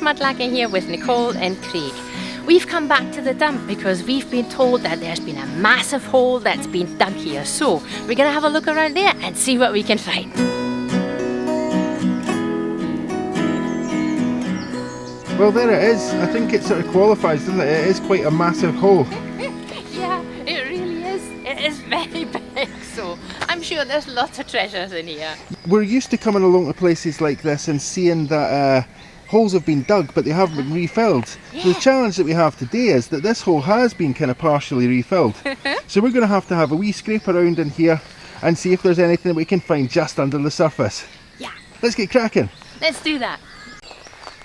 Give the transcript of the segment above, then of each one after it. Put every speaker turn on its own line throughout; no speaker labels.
Mudlarking here with Nicole and Craig. We've come back to the dump because we've been told that there's been a massive hole that's been dug here. So we're going to have a look around there and see what we can find.
Well, there it is. I think it sort of qualifies, doesn't it? It is quite a massive hole.
Yeah, it really is. It is very big, so I'm sure there's lots of treasures in here.
We're used to coming along to places like this and seeing that holes have been dug but they haven't been refilled.
Yeah.
So the challenge that we have today is that this hole has been kind of partially refilled. So we're going to have a wee scrape around in here and see if there's anything that we can find just under the surface.
Yeah.
Let's get cracking.
Let's do that.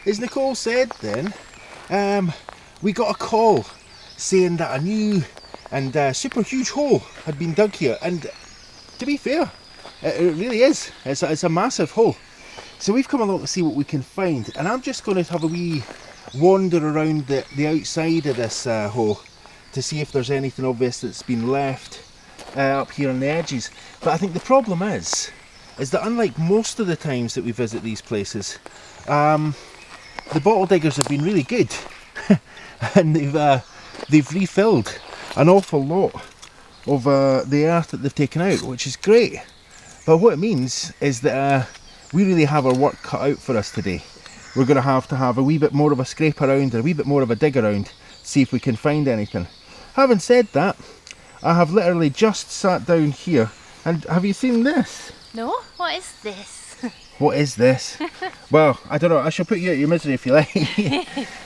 As Nicole said then, we got a call saying that a new and super huge hole had been dug here, and to be fair, it really is. It's a massive hole. So we've come along to see what we can find, and I'm just going to have a wee wander around the outside of this hole to see if there's anything obvious that's been left up here on the edges. But I think the problem is that unlike most of the times that we visit these places, the bottle diggers have been really good and they've refilled an awful lot of the earth that they've taken out, which is great. But what it means is that we really have our work cut out for us today. We're going to have a wee bit more of a scrape around and a wee bit more of a dig around, see if we can find anything. Having said that, I have literally just sat down here, and have you seen this?
No? What is this?
What is this? Well, I don't know, I shall put you out your misery if you like.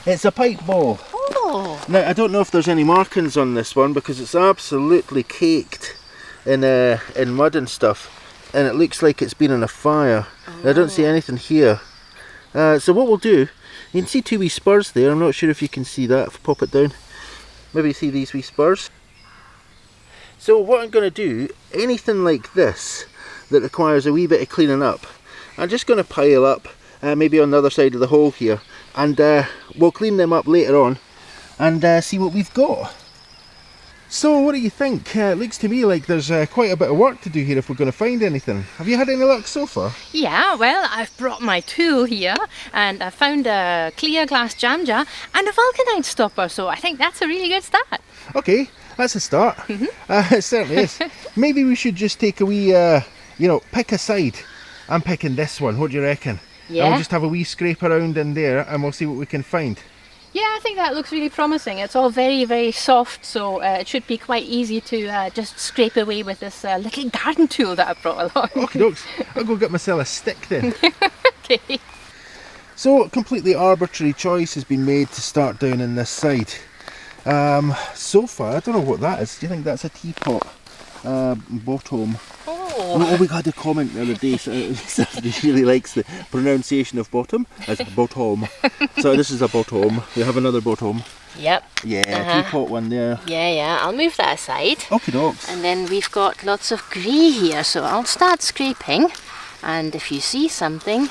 It's a pipe ball.
Oh!
Now, I don't know if there's any markings on this one because it's absolutely caked in mud and stuff, and it looks like it's been in a fire. Oh. I don't see anything here. So what we'll do, you can see two wee spurs there. I'm not sure if you can see that. If I pop it down, maybe see these wee spurs. So what I'm going to do, anything like this that requires a wee bit of cleaning up, I'm just going to pile up maybe on the other side of the hole here, and we'll clean them up later on and see what we've got. So what do you think? It looks to me like there's quite a bit of work to do here if we're going to find anything. Have you had any luck so far?
Yeah, well, I've brought my tool here and I found a clear glass jam jar and a vulcanite stopper, so I think that's a really good start.
Okay, that's a start. It certainly is. Maybe we should just take a wee, pick a side. I'm picking this one, what do you reckon?
Yeah.
And we'll just have a wee scrape around in there and we'll see what we can find.
Yeah, I think that looks really promising. It's all very, very soft, so it should be quite easy to just scrape away with this little garden tool that I brought along.
Okie dokes, I'll go get myself a stick then.
Okay.
So, a completely arbitrary choice has been made to start down in this side. So far, I don't know what that is. Do you think that's a teapot bottom? Oh, we had a comment the other day, somebody really likes the pronunciation of bottom as bottom. So this is a bottom. We have another bottom.
Yep.
Yeah, teapot one there.
Yeah, I'll move that aside.
Okie dokes.
And then we've got lots of grey here, so I'll start scraping. And if you see something,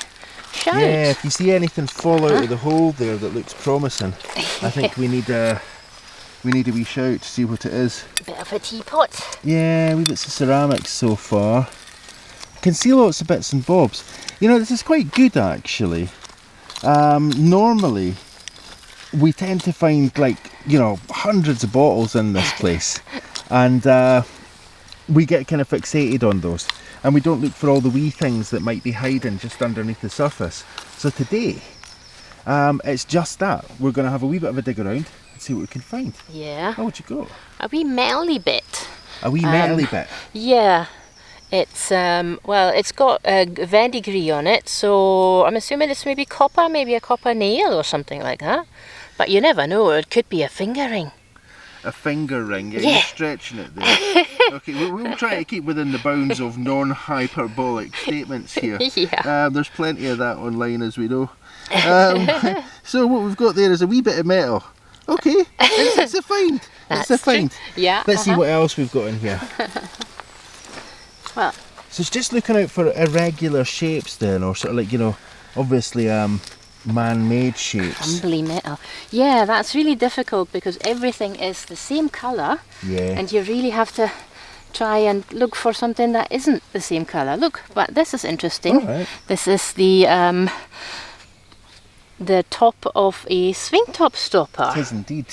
shout.
Yeah, if you see anything fall out of the hole there that looks promising, I think we need a wee shout to see what it is.
A bit of a teapot.
Yeah, wee bits of ceramics so far. Can see lots of bits and bobs. You know, this is quite good actually. Normally, we tend to find hundreds of bottles in this place, and we get kind of fixated on those, and we don't look for all the wee things that might be hiding just underneath the surface. So today, it's just that. We're going to have a wee bit of a dig around. See what we can find.
Yeah.
Oh, what you got?
A wee metally bit.
A wee metally bit?
Yeah. It's it's got a verdigris on it, so I'm assuming it's maybe copper, maybe a copper nail or something like that. But you never know, it could be a finger ring.
A finger ring? Yeah, you're stretching it there. Okay, we'll try to keep within the bounds of non-hyperbolic statements here.
Yeah.
There's plenty of that online, as we know. So what we've got there is a wee bit of metal. Okay, it's a find. It's a find.
True. Yeah.
Let's see what else we've got in here.
Well,
so it's just looking out for irregular shapes then, or sort of obviously man-made shapes.
Crumbly metal. Yeah, that's really difficult because everything is the same colour.
Yeah.
And you really have to try and look for something that isn't the same colour. Look, but this is interesting.
All right.
This is the the top of a swing top stopper.
It is indeed.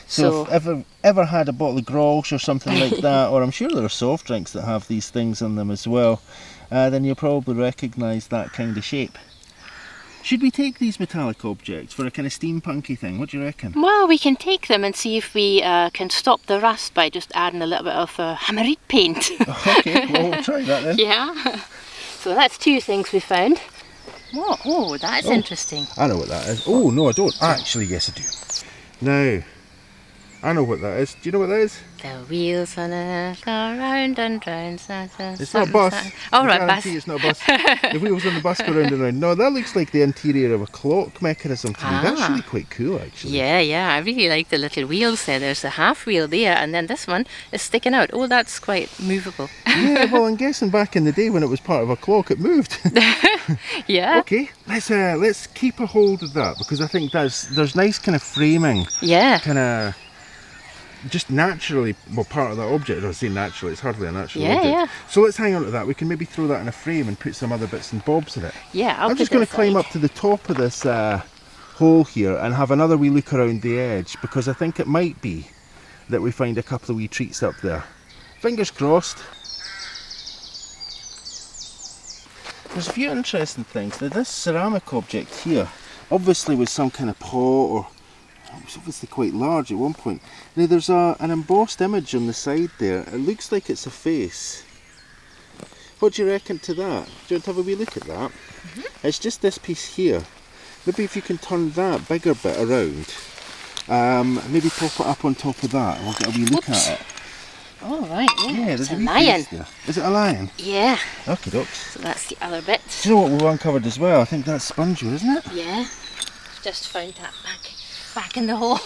So if ever had a bottle of grog or something like that, or I'm sure there are soft drinks that have these things on them as well, then you'll probably recognise that kind of shape. Should we take these metallic objects for a kind of steampunky thing? What do you reckon?
Well, we can take them and see if we can stop the rust by just adding a little bit of hammerite paint.
Okay, well, we'll try that then.
Yeah. So that's 2 things we found. What? Oh, that's interesting.
I know what that is. Oh, no, I don't. Actually, yes, I do. Now, I know what that is. Do you know what that is?
The wheels on it go round and round.
It's not a bus.
Oh, right, bus.
It's not a bus. The wheels on the bus go round and round. No, that looks like the interior of a clock mechanism to me. That's really quite cool, actually.
Yeah, I really like the little wheels there. There's a half wheel there, and then this one is sticking out. Oh, that's quite movable.
Yeah, well, I'm guessing back in the day when it was part of a clock, it moved.
Yeah.
Okay, let's keep a hold of that, because I think there's nice kind of framing.
Yeah.
Kind of just naturally, well, part of that object. I say naturally, it's hardly a natural object.
Yeah.
So let's hang on to that. We can maybe throw that in a frame and put some other bits and bobs in it.
Yeah,
I'm just going to climb up to the top of this hole here and have another wee look around the edge, because I think it might be that we find a couple of wee treats up there. Fingers crossed. There's a few interesting things. Now, this ceramic object here obviously was some kind of pot, or it was obviously quite large at one point. Now there's an embossed image on the side there. It looks like it's a face. What do you reckon to that? Do you want to have a wee look at that? It's just this piece here. Maybe if you can turn that bigger bit around, maybe pop it up on top of that and we'll get a wee look at it.
Oh, right, yeah.
There's
It's
a
a
wee
lion.
face there. Is it a lion?
Yeah.
Okay, dokes.
So that's the other bit.
Do you know what we've uncovered as well? I think that's spongy, isn't it?
Yeah. Just found that back in the hole.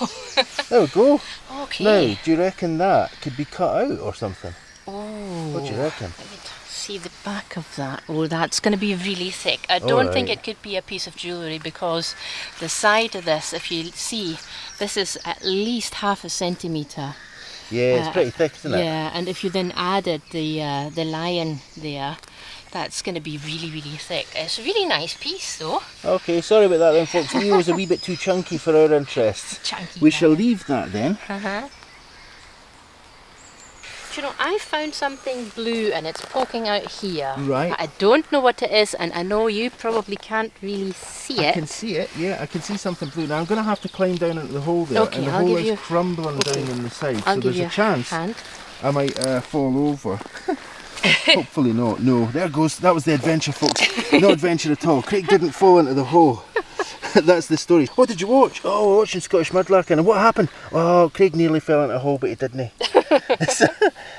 There we go.
Okay.
Now, do you reckon that could be cut out or something?
Oh.
What do you reckon?
Let me see the back of that. Oh, that's going to be really thick. I don't think it could be a piece of jewellery, because the side of this, if you see, this is at least 1/2 centimetre.
Yeah, it's pretty thick, isn't it?
Yeah, and if you then added the lion there, that's going to be really, really thick. It's a really nice piece, though.
Okay, sorry about that then, folks. Leo was a wee bit too chunky for our interests.
Chunky.
We shall leave that then.
Do you know, I found something blue and it's poking out here.
Right.
I don't know what it is, and I know you probably can't really see it.
I can see it, yeah, I can see something blue. Now I'm going to have to climb down into the hole there,
Okay,
and the
I'll
hole
give
is
you-
crumbling
Okay.
down on the side,
I'll
so
give
there's
you
a chance
hand.
I might fall over. Hopefully not. No, there goes. That was the adventure, folks. No adventure at all. Craig didn't fall into the hole. That's the story. What did you watch? Oh, we're watching Scottish Mudlarking. And what happened? Oh, Craig nearly fell into a hole, but he didn't.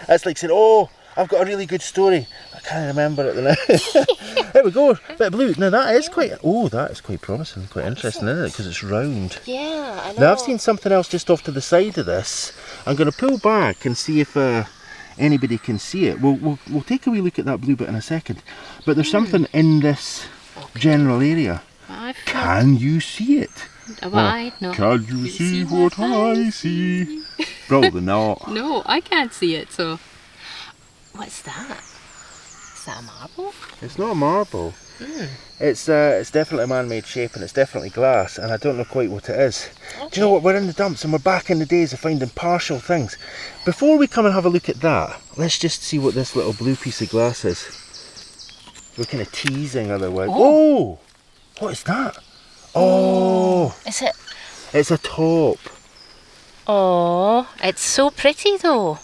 That's like saying, oh, I've got a really good story. I can't remember it now. There we go. Bit of blue. Now that is quite. Oh, that is quite promising. Quite interesting, isn't it? Because it's round.
Yeah, I know.
Now I've seen something else just off to the side of this. I'm going to pull back and see if anybody can see it. We'll take a wee look at that blue bit in a second. But there's something in this general area. Can you see it?
No.
Can you see what I see? Probably not.
No, I can't see it, so... What's that? Is that a marble?
It's not a marble. It's definitely a man-made shape, and it's definitely glass, and I don't know quite what it is.
Okay.
Do you know what? We're in the dumps and we're back in the days of finding partial things. Before we come and have a look at that, let's just see what this little blue piece of glass is. We're kind of teasing otherwise. Oh! What is that? Oh!
Is it?
It's a top.
Oh, it's so pretty though.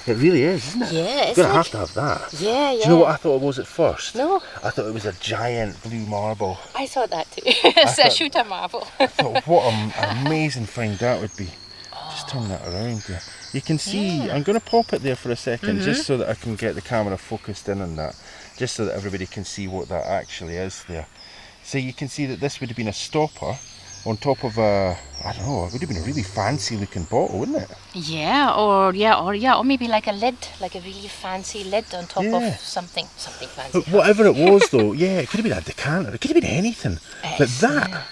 It really is, isn't it?
Yeah, it's
You're going to
like...
have to have that.
Yeah, yeah.
Do you know what I thought it was at first?
No.
I thought it was a giant blue marble.
I thought that too. It's a shooter marble.
I thought, what an amazing find that would be. Just turn that around there. You can see, I'm going to pop it there for a second, just so that I can get the camera focused in on that, just so that everybody can see what that actually is there. So you can see that this would have been a stopper on top of a, I don't know, it would have been a really fancy looking bottle, wouldn't it?
Yeah, or maybe like a lid, like a really fancy lid on top
Yeah.
of something fancy.
But whatever it was though, yeah, it could have been a decanter, it could have been anything. But that,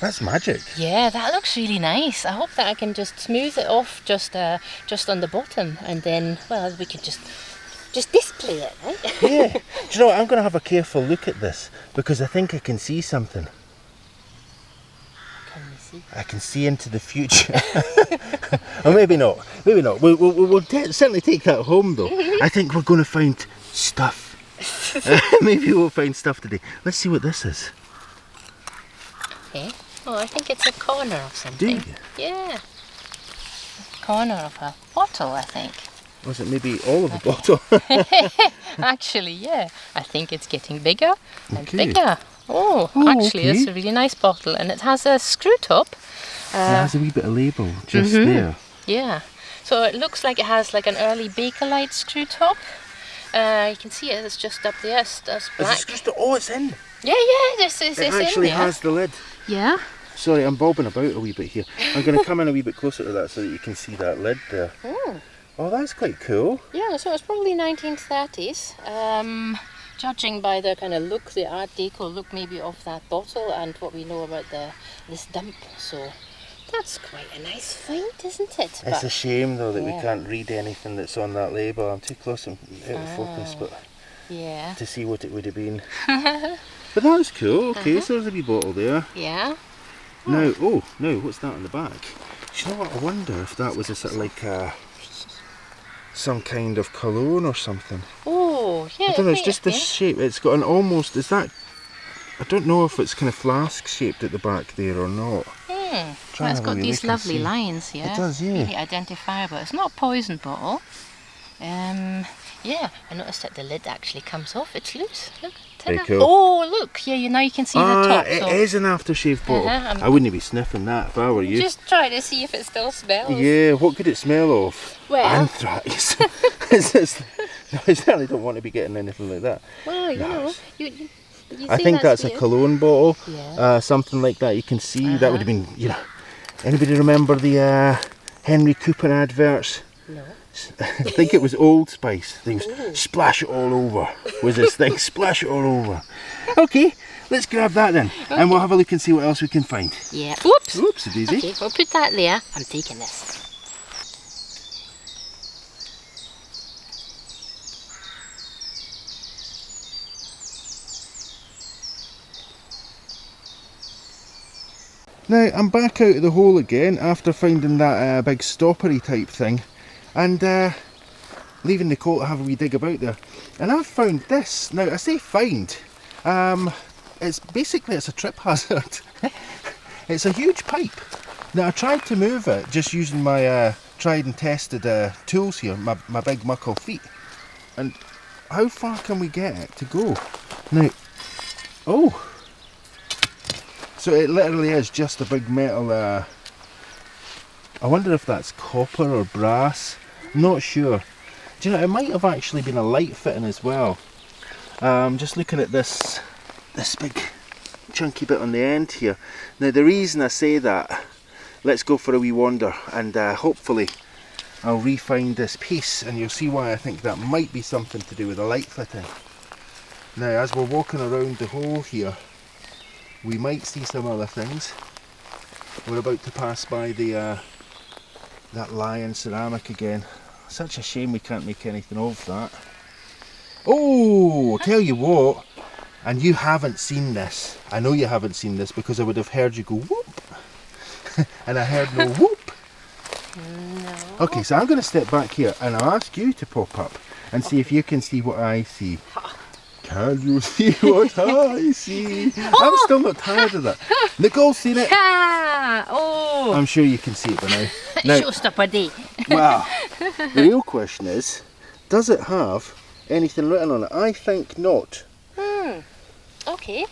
that's magic.
Yeah, that looks really nice. I hope that I can just smooth it off just on the bottom, and then, well, we could just display it, right?
Yeah. Do you know what? I'm going to have a careful look at this, because I think I can see something.
see.
I can see into the future. Or maybe not. Maybe not. We'll certainly take that home though. I think we're going to find stuff. Maybe we'll find stuff today. Let's see what this is.
Okay. Oh, I think it's a corner of something.
Do you?
Yeah. Corner of a bottle, I think.
Was it maybe all of the bottle?
Actually, yeah. I think it's getting bigger and
Okay.
bigger. Oh, actually,
okay.
it's a really nice bottle, and it has a screw top.
It has a wee bit of label just there.
Yeah. So it looks like it has like an early Bakelite screw top. You can see it. It's just up there. It's black.
Is this just oh, it's in.
Yeah. This is
It
it's
actually
in there.
has the lid.
Yeah.
Sorry, I'm bobbing about a wee bit here. I'm going to come in a wee bit closer to that so that you can see that lid there. Oh, that's quite cool.
Yeah, so it's probably 1930s. Judging by the kind of look, the Art Deco look maybe of that bottle and what we know about this dump. So that's quite a nice find, isn't it?
It's a shame though that we
yeah.
can't read anything that's on that label. I'm too close and out of focus, but
Yeah.
to see what it would have been. But that was cool. Okay, so there's a wee bottle there.
Yeah.
Now, what's that on the back? Do you know what? I wonder if that was a sort of like some kind of cologne or something.
Oh, yeah.
I don't know, it's
might
just
have
this shape. It's got an almost, is that, I don't know if it's kind of flask shaped at the back there or not.
been.
Try
Well,
and
it's
have a
got
wee
these
look and
lovely
see.
lines here.
It does, yeah.
Really identifiable. It's not a poison bottle. Yeah, I noticed that the lid actually comes off. It's loose. Look.
Very
Ta-da.
cool.
Oh, look. Yeah, now you can see the top.
It
so
is an aftershave bottle.
Uh-huh,
I wouldn't be sniffing that if I were you.
just try to see if it still smells.
Yeah, what could it smell of?
Well-
Anthrax. No, I certainly don't want to be getting anything like that.
Well, you
No,
know,
it's-
you
I
say
think that's a
weird.
cologne bottle,
Yeah.
something like that. You can see that would have been, anybody remember the Henry Cooper adverts?
No.
I think it was Old Spice. Things splash it all over. Was this thing splash it all over? Okay, let's grab that then, and we'll have a look and see what else we can find.
Yeah. Oops.
Oops, daisy.
Okay, we'll put that there. I'm taking this.
Now I'm back out of the hole again after finding that big stoppery type thing, and leaving Nicole to have a wee dig about there. And I've found this. Now I say find, it's a trip hazard. It's a huge pipe. Now I tried to move it just using my tried and tested tools here, my big muckle feet. And how far can we get it to go? Now, oh. So it literally is just a big metal, I wonder if that's copper or brass, not sure. Do you know, it might have actually been a light fitting as well. Just looking at this big chunky bit on the end here. Now the reason I say that, let's go for a wee wander and hopefully I'll re-find this piece and you'll see why I think that might be something to do with the light fitting. Now as we're walking around the hole here, we might see some other things. We're about to pass by the that lion ceramic again. Such a shame we can't make anything of that. Oh, tell you what, and you haven't seen this. I know you haven't seen this because I would have heard you go whoop, and I heard no whoop.
No.
Okay, so I'm going to step back here and I'll ask you to pop up and see if you can see what I see. Can you see what I see? I'm still not tired of that. Nicole's seen it.
Ah, oh.
I'm sure you can see it by now. Now,
Showstopper day.
wow. The real question is, does it have anything written on it? I think not.
Okay.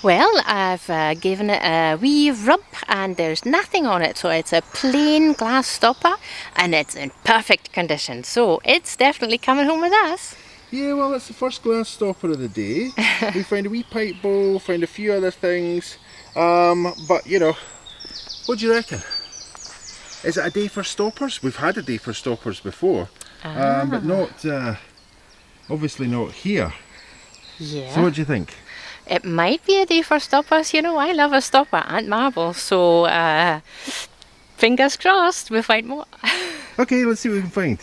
Well, I've given it a wee rub and there's nothing on it, so it's a plain glass stopper and it's in perfect condition, so it's definitely coming home with us.
Yeah, well, that's the first glass stopper of the day. We found a wee pipe bowl, found a few other things, but you know, what do you reckon? Is it a day for stoppers? We've had a day for stoppers before, but not, obviously not here.
Yeah.
So what do you think?
It might be a day for stoppers. You know, I love a stopper and marble, so fingers crossed we'll find more.
Okay, let's see what we can find.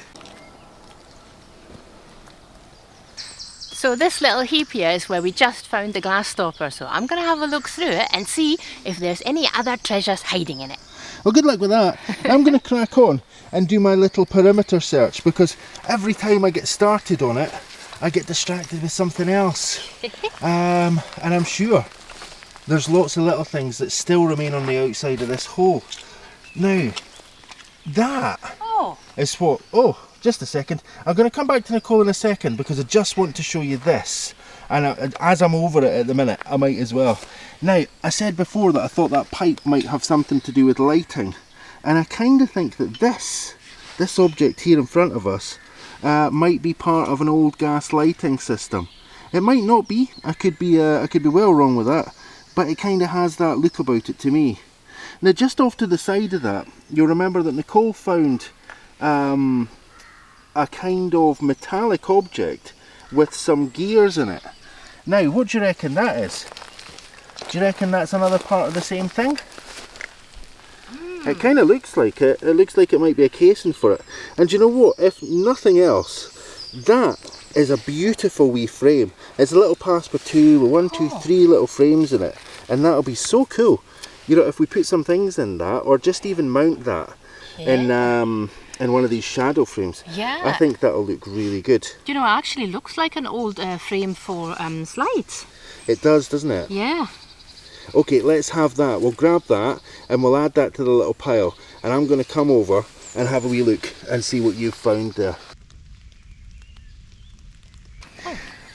So this little heap here is where we just found the glass stopper. So I'm going to have a look through it and see if there's any other treasures hiding in it.
Well, good luck with that. I'm going to crack on and do my little perimeter search, because every time I get started on it, I get distracted with something else. And I'm sure there's lots of little things that still remain on the outside of this hole. Now, that is what... Oh, just a second. I'm going to come back to Nicole in a second, because I just want to show you this. And as I'm over it at the minute, I might as well. Now, I said before that I thought that pipe might have something to do with lighting. And I kind of think that this object here in front of us might be part of an old gas lighting system. It might not be. I could be well wrong with that. But it kind of has that look about it to me. Now, just off to the side of that, you'll remember that Nicole found a kind of metallic object with some gears in it. Now, what do you reckon that is? Do you reckon that's another part of the same thing? It kind of looks like it. It looks like it might be a casing for it. And do you know what? If nothing else, that is a beautiful wee frame. It's a little Passepartout with 1, 2, 3 little frames in it. And that'll be so cool. You know, if we put some things in that, or just even mount that in one of these shadow frames.
Yeah.
I think that'll look really good.
Do you know, it actually looks like an old frame for slides.
It does, doesn't it?
Yeah.
Okay, let's have that. We'll grab that and we'll add that to the little pile. And I'm going to come over and have a wee look and see what you've found there.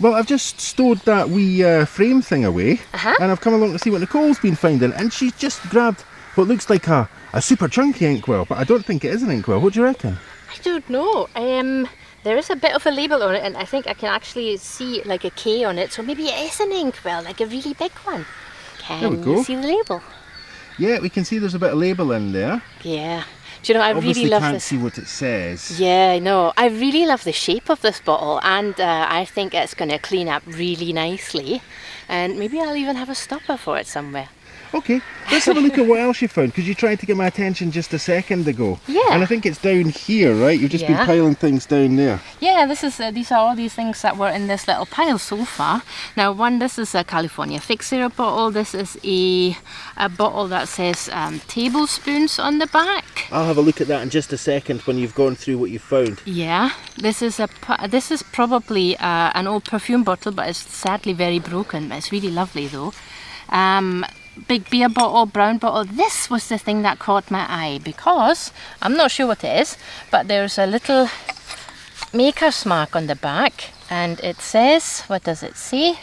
Well, I've just stowed that wee frame thing away, and I've come along to see what Nicole's been finding, and she's just grabbed what looks like a super chunky inkwell, but I don't think it is an inkwell. What do you reckon?
I don't know. There is a bit of a label on it, and I think I can actually see like a K on it, so maybe it is an inkwell, like a really big one.
There we go.
Can you see the label?
Yeah, we can see there's a bit of label in there.
Yeah. Do you know, I
Obviously
really love
can't
this.
see what it says.
Yeah, I know. I really love the shape of this bottle, and I think it's going to clean up really nicely. And maybe I'll even have a stopper for it somewhere.
Okay, let's have a look at what else you found, because you tried to get my attention just a second ago.
Yeah.
And I think it's down here, right? You've just been piling things down there.
Yeah, these are all these things that were in this little pile so far. Now, this is a California Fixer bottle. This is a bottle that says tablespoons on the back.
I'll have a look at that in just a second when you've gone through what you've found.
Yeah, this is probably an old perfume bottle, but it's sadly very broken. It's really lovely though. Big beer bottle, brown bottle. This was the thing that caught my eye, because I'm not sure what it is, but there's a little maker's mark on the back, and it says, what does it say?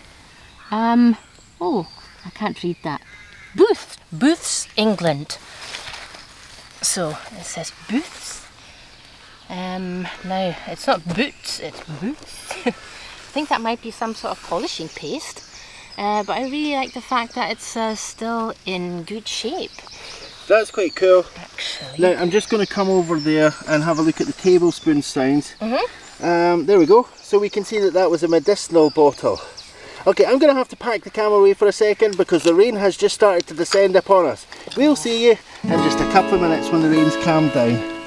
Oh, I can't read that. Booths, England. So it says Booths. Now it's not boots, it's Booths. I think that might be some sort of polishing paste. But I really like the fact that it's still in good shape.
That's quite cool.
Actually.
Now I'm just going to come over there and have a look at the tablespoon signs. There we go. So we can see that was a medicinal bottle. Okay, I'm going to have to pack the camera away for a second, because the rain has just started to descend upon us. We'll see you in just a couple of minutes when the rain's calmed down.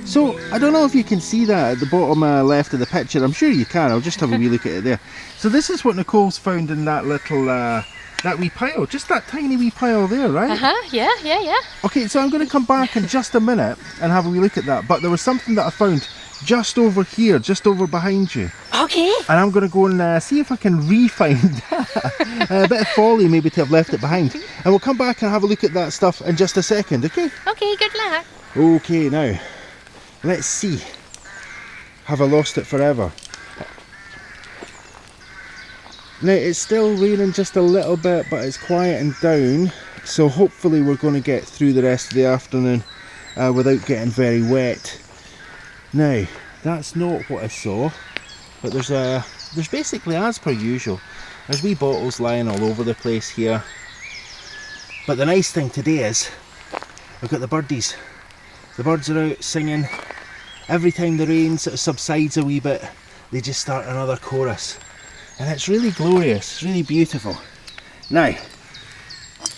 So, I don't know if you can see that at the bottom left of the picture. I'm sure you can. I'll just have a wee look at it there. So this is what Nicole's found in that little, that wee pile. Just that tiny wee pile there, right?
Yeah.
Okay, so I'm going to come back in just a minute and have a wee look at that. But there was something that I found just over here, just over behind you.
Okay.
And I'm going to go and see if I can re-find that. A bit of folly maybe to have left it behind. And we'll come back and have a look at that stuff in just a second, okay?
Okay, good luck.
Okay, now, let's see. Have I lost it forever? Now, it's still raining just a little bit, but it's quieting down. So hopefully we're going to get through the rest of the afternoon without getting very wet. Now, that's not what I saw, but there's basically, as per usual, there's wee bottles lying all over the place here. But the nice thing today is, we've got the birdies. The birds are out singing. Every time the rain sort of subsides a wee bit, they just start another chorus. And it's really glorious, it's really beautiful. Now, you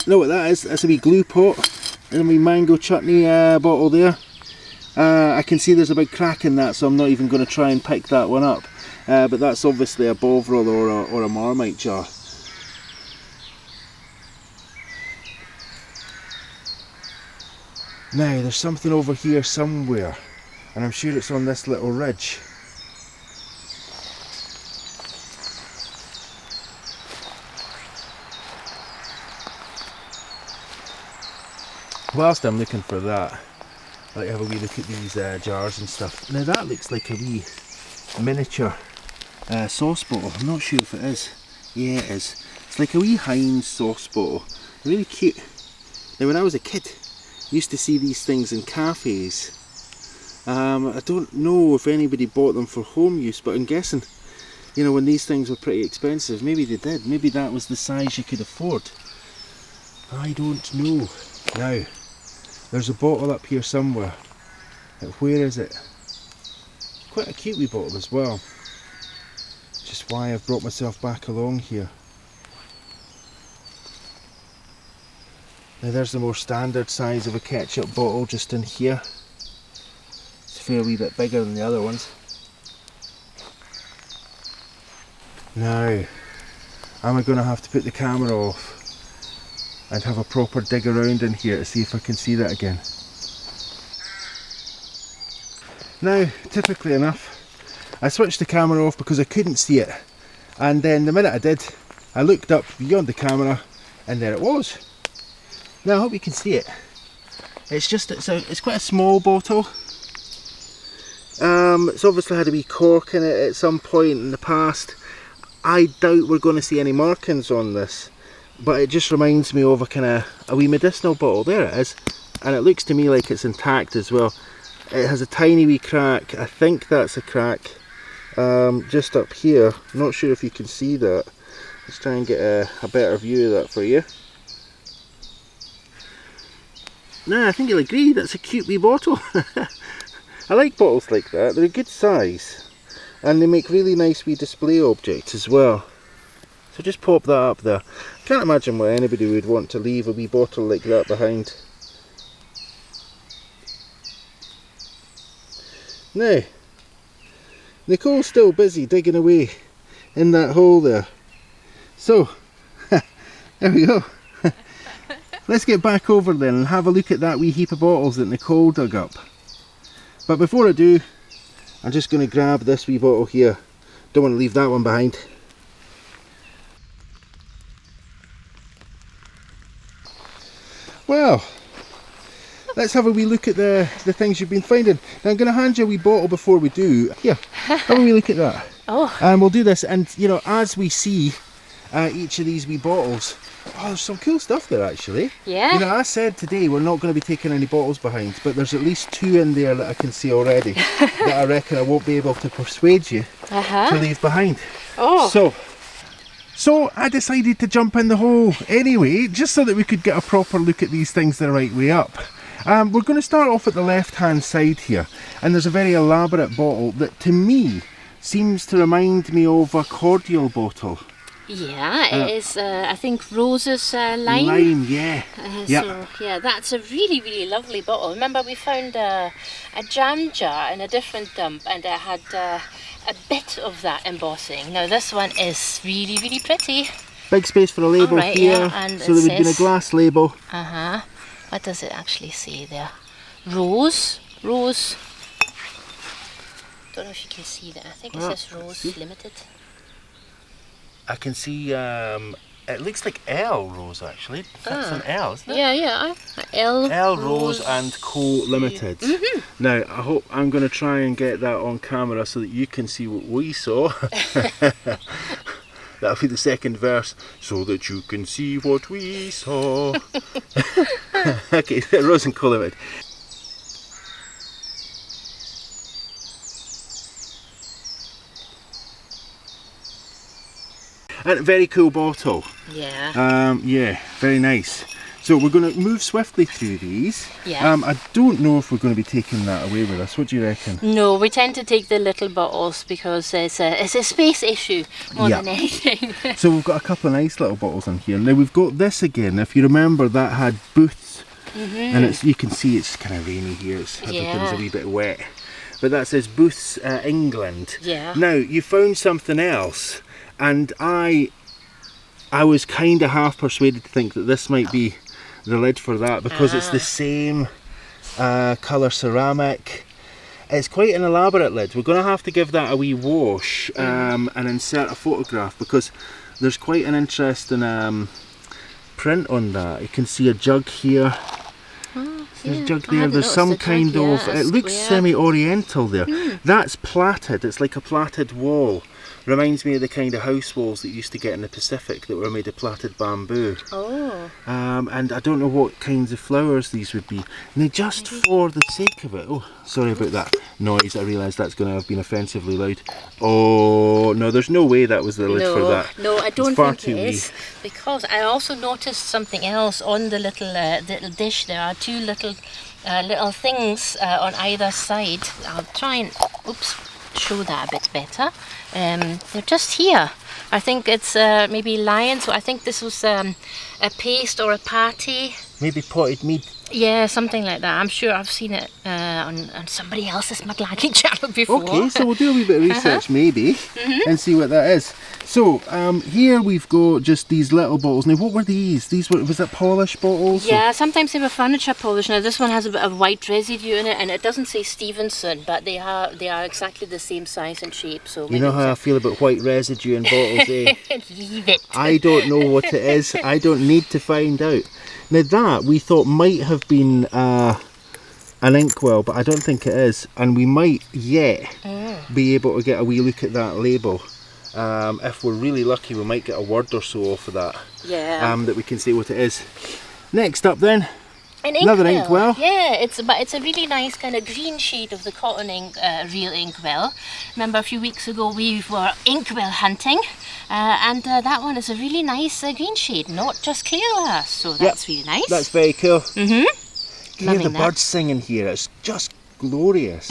know what that is? That's a wee glue pot and a wee mango chutney bottle there. I can see there's a big crack in that, so I'm not even going to try and pick that one up. But that's obviously a Bovril or a Marmite jar. Now, there's something over here somewhere, and I'm sure it's on this little ridge. Whilst I'm looking for that, I'll have a wee look at these jars and stuff. Now that looks like a wee miniature sauce bottle. I'm not sure if it is. Yeah, it is. It's like a wee Heinz sauce bottle. Really cute. Now when I was a kid, I used to see these things in cafes. I don't know if anybody bought them for home use, but I'm guessing, you know, when these things were pretty expensive, maybe they did. Maybe that was the size you could afford. I don't know. Now, there's a bottle up here somewhere. Where is it? Quite a cute wee bottle as well. Just why I've brought myself back along here. Now there's the more standard size of a ketchup bottle just in here. It's a fair wee bit bigger than the other ones. Now, am I going to have to put the camera off and have a proper dig around in here to see if I can see that again? Now, typically enough, I switched the camera off because I couldn't see it, and then the minute I did, I looked up beyond the camera and there it was. Now I hope you can see it. It's quite a small bottle. It's obviously had a wee cork in it at some point in the past. I doubt we're going to see any markings on this, but it just reminds me of a wee medicinal bottle. There it is, and it looks to me like it's intact as well. It has a tiny wee crack. I think that's a crack just up here. I'm not sure if you can see that. Let's try and get a better view of that for you. No, I think you'll agree, that's a cute wee bottle. I like bottles like that. They're a good size and they make really nice wee display objects as well. So just pop that up there. Can't imagine why anybody would want to leave a wee bottle like that behind. Now, Nicole's still busy digging away in that hole there. So, there we go. Let's get back over then and have a look at that wee heap of bottles that Nicole dug up. But before I do, I'm just going to grab this wee bottle here. Don't want to leave that one behind. Well, let's have a wee look at the things you've been finding. Now I'm going to hand you a wee bottle before we do. Here, have a wee look at that.
Oh.
And we'll do this, and you know, as we see each of these wee bottles, oh, there's some cool stuff there actually.
Yeah.
You know, I said today we're not going to be taking any bottles behind, but there's at least 2 in there that I can see already that I reckon I won't be able to persuade you to leave behind.
Oh.
So I decided to jump in the hole anyway, just so that we could get a proper look at these things the right way up. We're going to start off at the left hand side here, and there's a very elaborate bottle that to me seems to remind me of a cordial bottle.
Yeah, it is, I think, Rose's lime.
Lime, yeah.
So, yeah, that's a really, really lovely bottle. Remember, we found a jam jar in a different dump, and it had a bit of that embossing. Now, this one is really, really pretty.
Big space for a label here,
yeah, and
so there would have been a glass label.
What does it actually say there? Rose. don't know if you can see that. I think it
Oh,
says Rose
see?
Limited.
I can see, it looks like L Rose actually. That's an L, isn't it?
Yeah. L
Rose and Co Limited. Now, I hope I'm going to try and get that on camera so that you can see what we saw. That'll be the second verse. So that you can see what we saw. Okay, Rose and Co Limited. And a very cool bottle.
Yeah.
Yeah, very nice. So we're going to move swiftly through these.
Yeah.
I don't know if we're going to be taking that away with us. What do you reckon?
No, we tend to take the little bottles because it's a space issue more
Yeah.
than anything.
So we've got a couple of nice little bottles in here. Now we've got this again. If you remember, that had booths, and it's, you can see it's kind of rainy here. Everything's a wee bit wet. But that says Booths England.
Yeah.
Now you found something else, and I was kind of half persuaded to think that this might be the lid for that because it's the same colour ceramic. It's quite an elaborate lid. We're going to have to give that a wee wash and insert a photograph because there's quite an interesting print on that. You can see a jug here. There's a jug there. There's some kind of, it looks semi-oriental there. That's plaited. It's like a plaited wall. Reminds me of the kind of house walls that you used to get in the Pacific that were made of plaited bamboo.
Oh.
And I don't know what kinds of flowers these would be. Now, just for the sake of it, oh, sorry about that noise. I realise that's going to have been offensively loud. Oh no, there's no way that was the lid for that.
No, I don't
It's far
think
too
it is because I also noticed something else on the little dish. There are two little things on either side. I'll try and show that a bit better. They're just here. I think it's maybe lion, so I think this was a paste or a patty.
Maybe potted meat.
Yeah, something like that. I'm sure I've seen it on somebody else's Mudlarking channel before.
Okay, so we'll do a wee bit of research maybe and see what that is. So here we've got just these little bottles. Now what were these? These were, was it polish bottles?
Yeah, sometimes they were furniture polish. Now this one has a bit of white residue in it and it doesn't say Stevenson, but they are exactly the same size and shape. So
you know how I feel about white residue in bottles, eh?
Leave it.
I don't know what it is. I don't need to find out. Now that we thought might have been an inkwell, but I don't think it is, and we might yet be able to get a wee look at that label. If we're really lucky, we might get a word or so off of that.
Yeah.
That we can say what it is. Next up then,
Another
inkwell.
Yeah, it's a really nice kind of green shade of the cotton ink, real inkwell. Remember a few weeks ago we were inkwell hunting, and that one is a really nice green shade, not just clear glass. So that's really nice.
That's very cool.
Mhm.
Hear the birds singing here. It's just glorious.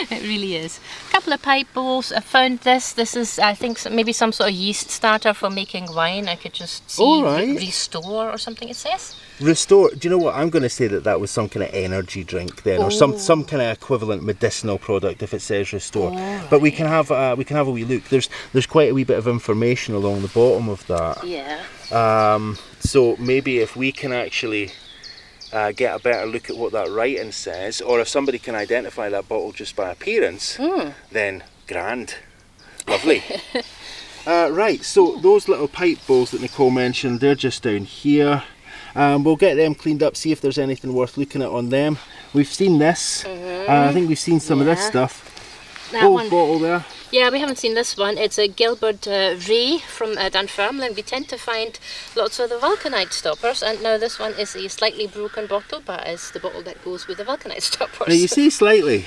It really is. A couple of pipe bowls. I found this. This is, I think, maybe some sort of yeast starter for making wine. I could just see restore or something it says.
Restore. Do you know what? I'm going to say that was some kind of energy drink then, or some kind of equivalent medicinal product if it says restore. But we can have a wee look. There's quite a wee bit of information along the bottom of that.
Yeah.
So maybe if we can actually get a better look at what that writing says, or if somebody can identify that bottle just by appearance, then grand. Lovely. Right, so those little pipe bowls that Nicole mentioned, they're just down here. We'll get them cleaned up, see if there's anything worth looking at on them. We've seen this. I think we've seen some of this stuff.
That
Old
one.
bottle there.
Yeah, we haven't seen this one. It's a Gilbert Ray from Dunfermline. We tend to find lots of the vulcanite stoppers, and now this one is a slightly broken bottle, but it's the bottle that goes with the vulcanite stoppers.
Now you say slightly.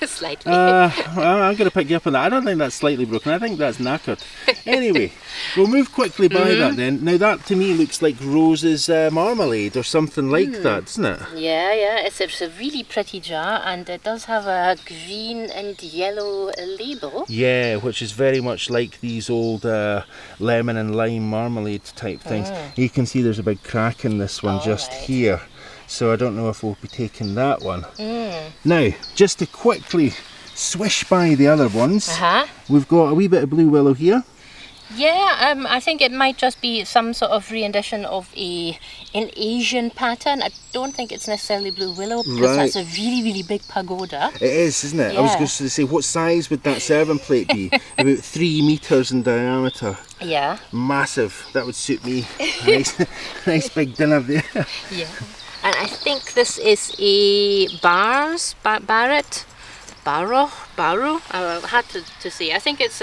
Slightly.
I'm going to pick you up on that. I don't think that's slightly broken. I think that's knackered. Anyway, we'll move quickly by that then. Now that to me looks like Rose's marmalade or something like that, doesn't it?
Yeah, it's a really pretty jar, and it does have a green and yellow label.
Yeah, which is very much like these old lemon and lime marmalade type things. You can see there's a big crack in this one here. So I don't know if we'll be taking that one. Now, just to quickly swish by the other ones, we've got a wee bit of blue willow here.
Yeah, I think it might just be some sort of rendition of an Asian pattern. I don't think it's necessarily blue willow because
Right.
that's a really, really big pagoda.
It is, isn't it? I was
Yeah.
going to say, what size would that serving plate be? About 3 metres in diameter.
Yeah.
Massive. That would suit me. Nice big dinner there.
Yeah. And I think this is a Barrow. I had to say. I think it's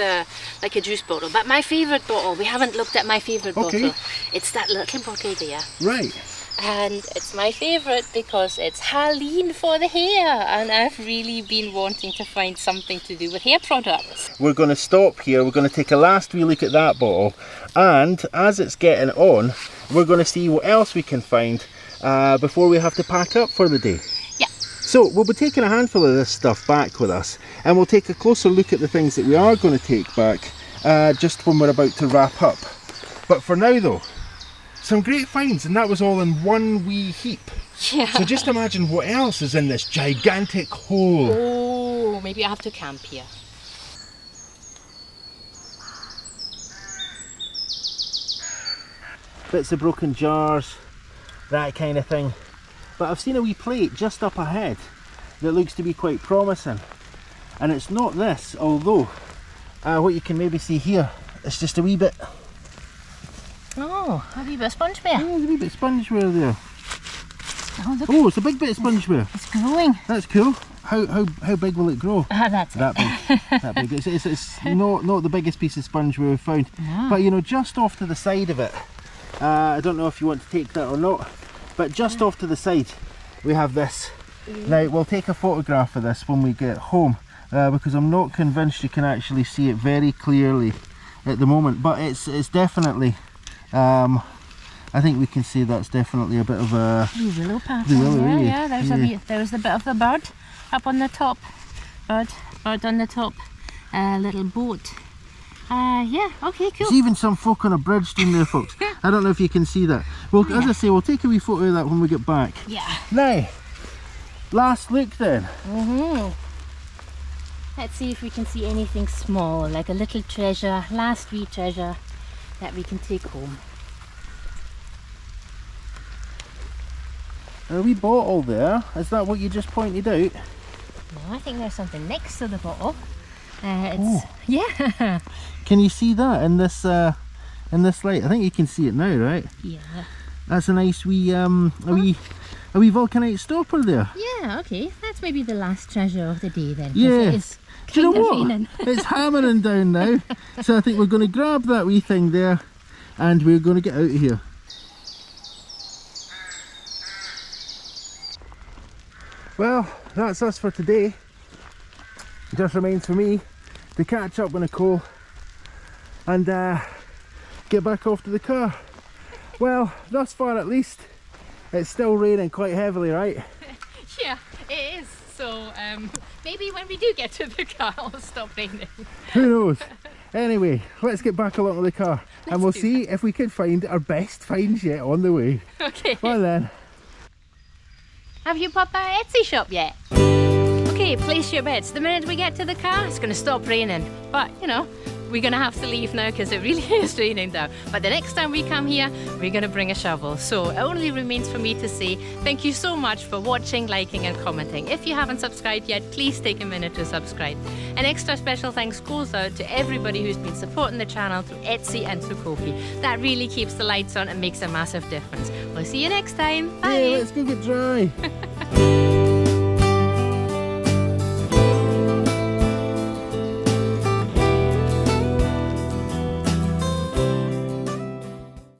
like a juice bottle. But my favourite bottle, we haven't looked at my favourite
Okay.
bottle. It's that little bottle there.
Right.
And it's my favourite because it's Haleen for the hair. And I've really been wanting to find something to do with hair products.
We're going to stop here. We're going to take a last wee look at that bottle. And as it's getting on, we're going to see what else we can find before we have to pack up for the day.
Yeah.
So we'll be taking a handful of this stuff back with us, and we'll take a closer look at the things that we are going to take back just when we're about to wrap up. But for now though, some great finds, and that was all in one wee heap.
Yeah.
So just imagine what else is in this gigantic hole.
Oh, maybe I have to camp here.
Bits of broken jars, that kind of thing. But I've seen a wee plate just up ahead that looks to be quite promising. And it's not this, although what you can maybe see here, it's just a wee bit.
Oh, a wee bit of spongeware.
Oh, there's a wee bit of spongeware there.
Oh, look,
Oh, it's a big bit of spongeware.
it's growing.
That's cool. How big will it grow?
That's it.
That big. That big. It's not the biggest piece of spongeware we've found.
No.
But you know, just off to the side of it, I don't know if you want to take that or not, but just off to the side we have this. Now we'll take a photograph of this when we get home because I'm not convinced you can actually see it very clearly at the moment, but it's definitely I think we can see that's definitely a bit of a
Blue willow pattern.
Blue willow,
yeah,
really.
yeah. There's
Yeah.
there's the bit of the bird up on the top. Bird on the top. Little boat. Yeah. Okay. Cool.
There's even some folk on a bridge down there, folks. I don't know if you can see that. Well, as I say, we'll take a wee photo of that when we get back.
Yeah.
Now, last look then.
Let's see if we can see anything small, like a little treasure, last wee treasure that we can take home.
A wee bottle there. Is that what you just pointed out?
No, I think there's something next to the bottle.
Oh.
Yeah.
Can you see that in this light? I think you can see it now, right?
Yeah.
That's a nice wee a wee vulcanite stopper there.
Yeah. Okay. That's maybe the last treasure of the day then. 'cause
Yeah.
It is
Do you know
kind of
what?
raining.
It's hammering down now. So I think we're going to grab that wee thing there and we're going to get out of here. Well, that's us for today. It just remains for me to catch up with Nicole and get back off to the car. Well, thus far at least, it's still raining quite heavily, right?
Yeah, it is. So maybe when we do get to the car, it'll stop raining.
Who knows? Anyway, let's get back along to the car and we'll see if we can find our best finds yet on the way.
Okay.
Well then.
Have you popped our Etsy shop yet? Okay, place your bets. The minute we get to the car, it's going to stop raining. But, you know, we're going to have to leave now because it really is raining now. But the next time we come here, we're going to bring a shovel. So it only remains for me to say thank you so much for watching, liking and commenting. If you haven't subscribed yet, please take a minute to subscribe. An extra special thanks goes out to everybody who's been supporting the channel through Etsy and through Ko-fi. That really keeps the lights on and makes a massive difference. We'll see you next time. Bye.
Yeah, let's go get dry.